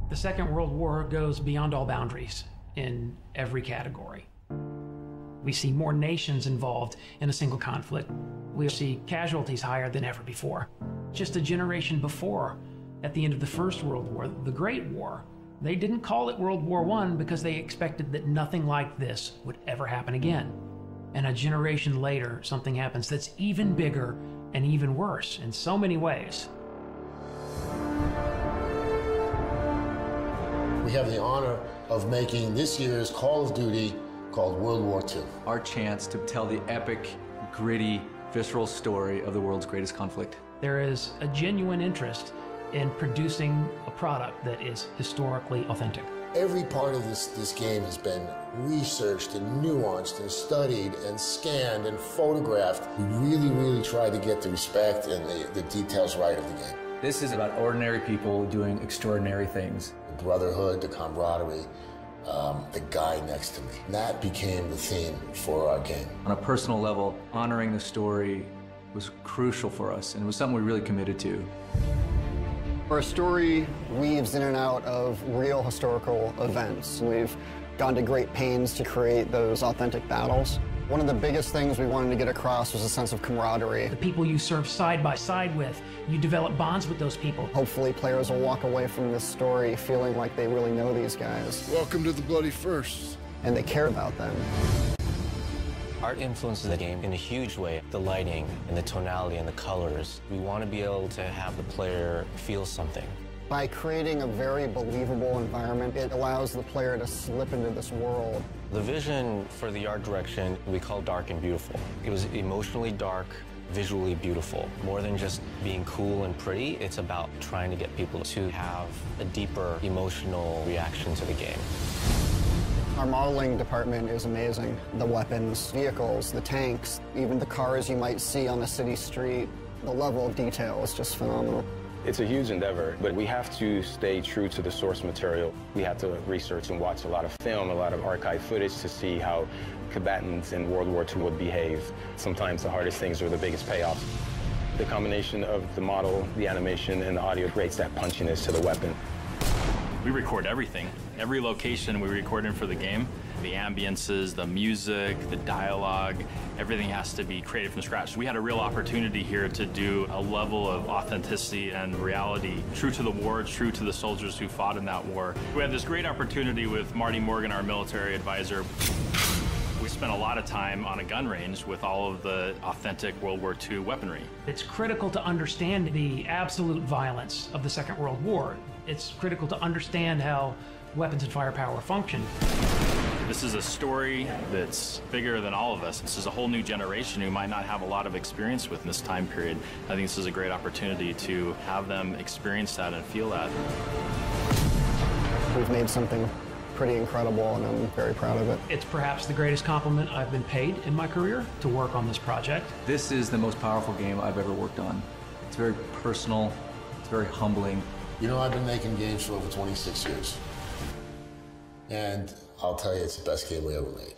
The Second World War goes beyond all boundaries in every category. We see more nations involved in a single conflict. We see casualties higher than ever before. Just a generation before, at the end of the First World War, the Great War, they didn't call it World War I because they expected that nothing like this would ever happen again. And a generation later, something happens that's even bigger and even worse in so many ways. We have the honor of making this year's Call of Duty called World War II. Our chance to tell the epic, gritty, visceral story of the world's greatest conflict. There is a genuine interest in producing a product that is historically authentic. Every part of this game has been researched and nuanced and studied and scanned and photographed. We really tried to get the respect and the details right of the game. This is about ordinary people doing extraordinary things. The brotherhood, the camaraderie, the guy next to me. That became the theme for our game. On a personal level, honoring the story was crucial for us, and it was something we really committed to. Our story weaves in and out of real historical events. We've gone to great pains to create those authentic battles. One of the biggest things we wanted to get across was a sense of camaraderie. The people you serve side by side with, you develop bonds with those people. Hopefully players will walk away from this story feeling like they really know these guys. Welcome to the Bloody First. And they care about them. Art influences the game in a huge way. The lighting and the tonality and the colors. We want to be able to have the player feel something. By creating a very believable environment, it allows the player to slip into this world. The vision for the art direction we call dark and beautiful. It was emotionally dark, visually beautiful. More than just being cool and pretty, it's about trying to get people to have a deeper emotional reaction to the game. Our modeling department is amazing. The weapons, vehicles, the tanks, even the cars you might see on a city street. The level of detail is just phenomenal. It's a huge endeavor, but we have to stay true to the source material. We have to research and watch a lot of film, a lot of archive footage to see how combatants in World War II would behave. Sometimes the hardest things are the biggest payoffs. The combination of the model, the animation, and the audio creates that punchiness to the weapon. We record everything. Every location we record in for the game. The ambiences, the music, the dialogue, everything has to be created from scratch. We had a real opportunity here to do a level of authenticity and reality, true to the war, true to the soldiers who fought in that war. We had this great opportunity with Marty Morgan, our military advisor. We spent a lot of time on a gun range with all of the authentic World War II weaponry. It's critical to understand the absolute violence of the Second World War. It's critical to understand how weapons and firepower function. This is a story that's bigger than all of us. This is a whole new generation who might not have a lot of experience with in this time period. I think this is a great opportunity to have them experience that and feel that. We've made something pretty incredible, and I'm very proud of it. It's perhaps the greatest compliment I've been paid in my career to work on this project. This is the most powerful game I've ever worked on. It's very personal, it's very humbling. You know, I've been making games for over 26 years. And I'll tell you, it's the best game we ever made.